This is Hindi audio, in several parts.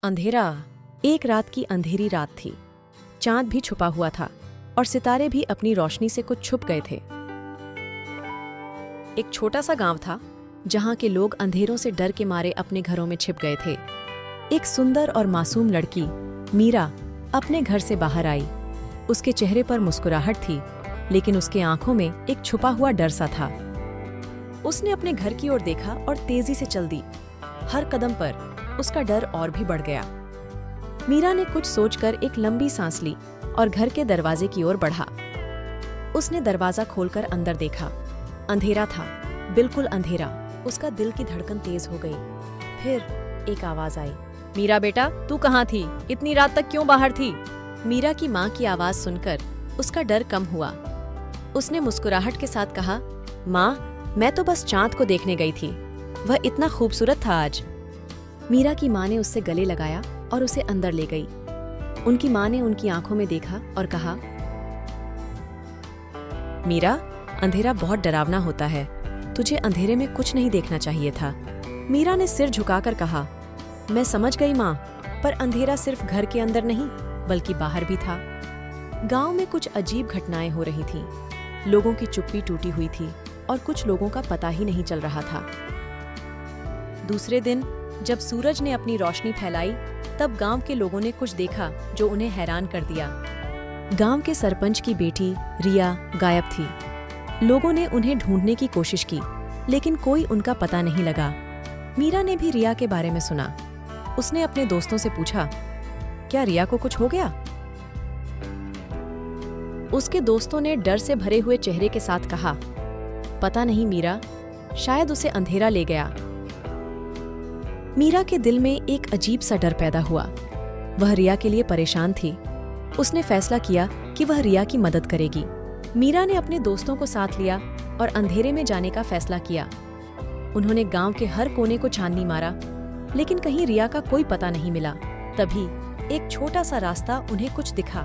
अंधेरा। एक रात की अंधेरी रात थी। चांद भी छुपा हुआ था और सितारे भी अपनी रोशनी से कुछ छुप गए थे। एक छोटा सा गांव था जहां के लोग अंधेरों से डर के मारे अपने घरों में छिप गए थे। एक सुंदर और मासूम लड़की मीरा अपने घर से बाहर आई। उसके चेहरे पर मुस्कुराहट थी, लेकिन उसके आंखों में एक छुपा हुआ डर सा था। उसने अपने घर की ओर देखा और तेजी से चल दी। हर कदम पर उसका डर और भी बढ़ गया। मीरा ने कुछ सोचकर एक लंबी सांस ली और घर के दरवाजे की ओर बढ़ा। उसने दरवाजा खोलकर अंदर देखा। अंधेरा था, बिल्कुल अंधेरा। उसका दिल की धड़कन तेज हो गई। फिर एक आवाज आई, मीरा बेटा, तू कहाँ थी? इतनी रात तक क्यों बाहर थी? मीरा की माँ की आवाज सुनकर उसका डर कम हुआ। उसने मुस्कुराहट के साथ कहा, माँ, मैं तो बस चांद को देखने गई थी। वह इतना खूबसूरत था आज। मीरा की माँ ने उससे गले लगाया और उसे अंदर ले गई। उनकी माँ ने उनकी आंखों में देखा और कहा, मीरा, अंधेरा बहुत डरावना होता है। तुझे अंधेरे में कुछ नहीं देखना चाहिए था। मीरा ने सिर झुकाकर कहा, मैं समझ गई माँ, पर अंधेरा सिर्फ घर के अंदर नहीं बल्कि बाहर भी था। गांव में कुछ अजीब घटनाएं हो रही थीं। लोगों की चुप्पी टूटी हुई थी और कुछ लोगों का पता ही नहीं चल रहा था। दूसरे दिन जब सूरज ने अपनी रोशनी फैलाई, तब गांव के लोगों ने कुछ देखा जो उन्हें हैरान कर दिया। गांव के सरपंच की बेटी रिया गायब थी। लोगों ने उन्हें ढूंढने की कोशिश की, लेकिन कोई उनका पता नहीं लगा। मीरा ने भी रिया के बारे में सुना। उसने अपने दोस्तों से पूछा, क्या रिया को कुछ हो गया? उसके दोस्तों ने डर से भरे हुए चेहरे के साथ कहा, पता नहीं मीरा, शायद उसे अंधेरा ले गया। मीरा के दिल में एक अजीब सा डर पैदा हुआ। वह रिया के लिए परेशान थी। उसने फैसला किया कि वह रिया की मदद करेगी। मीरा ने अपने दोस्तों को साथ लिया और अंधेरे में जाने का फैसला किया। उन्होंने गांव के हर कोने को छाननी मारा, लेकिन कहीं रिया का कोई पता नहीं मिला। तभी एक छोटा सा रास्ता उन्हें कुछ दिखा।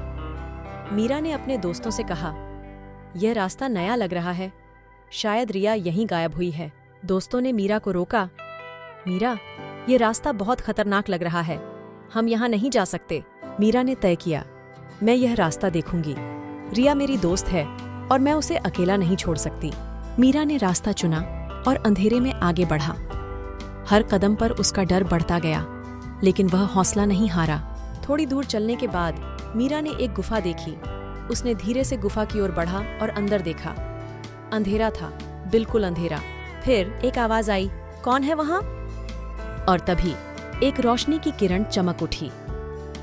मीरा ने अपने दोस्तों से कहा, यह रास्ता नया लग रहा है, शायद रिया यहीं गायब हुई है। दोस्तों ने मीरा को रोका, मीरा, ये रास्ता बहुत खतरनाक लग रहा है, हम यहाँ नहीं जा सकते। मीरा ने तय किया, मैं यह रास्ता देखूंगी। रिया मेरी दोस्त है और मैं उसे अकेला नहीं छोड़ सकती। मीरा ने रास्ता चुना और अंधेरे में आगे बढ़ा। हर कदम पर उसका डर बढ़ता गया, लेकिन वह हौसला नहीं हारा। थोड़ी दूर चलने के बाद मीरा ने एक गुफा देखी। उसने धीरे से गुफा की ओर बढ़ा और अंदर देखा। अंधेरा था, बिल्कुल अंधेरा। फिर एक आवाज आई, कौन है वहां? और तभी एक रोशनी की किरण चमक उठी।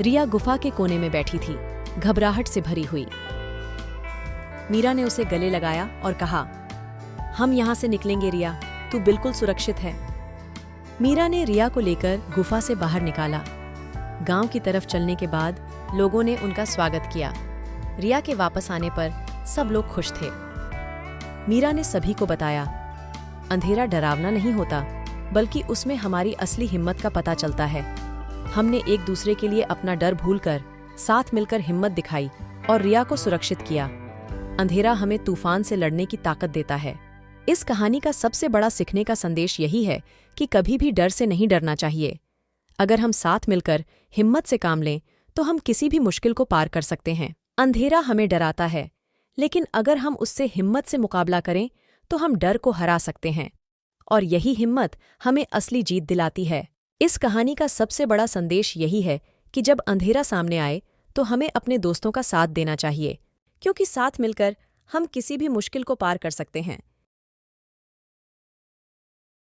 रिया गुफा के कोने में बैठी थी, घबराहट से भरी हुई। मीरा ने उसे गले लगाया और कहा, हम यहाँ से निकलेंगे रिया, तू बिल्कुल सुरक्षित है। मीरा ने रिया को लेकर गुफा से बाहर निकाला। गांव की तरफ चलने के बाद लोगों ने उनका स्वागत किया। रिया के वापस आने पर सब लोग खुश थे। मीरा ने सभी को बताया, अंधेरा डरावना नहीं होता, बल्कि उसमें हमारी असली हिम्मत का पता चलता है। हमने एक दूसरे के लिए अपना डर भूलकर साथ मिलकर हिम्मत दिखाई और रिया को सुरक्षित किया। अंधेरा हमें तूफान से लड़ने की ताकत देता है। इस कहानी का सबसे बड़ा सीखने का संदेश यही है कि कभी भी डर से नहीं डरना चाहिए। अगर हम साथ मिलकर हिम्मत से काम लें, तो हम किसी भी मुश्किल को पार कर सकते हैं। अंधेरा हमें डराता है, लेकिन अगर हम उससे हिम्मत से मुकाबला करें, तो हम डर को हरा सकते हैं। और यही हिम्मत हमें असली जीत दिलाती है। इस कहानी का सबसे बड़ा संदेश यही है कि जब अंधेरा सामने आए, तो हमें अपने दोस्तों का साथ देना चाहिए, क्योंकि साथ मिलकर हम किसी भी मुश्किल को पार कर सकते हैं।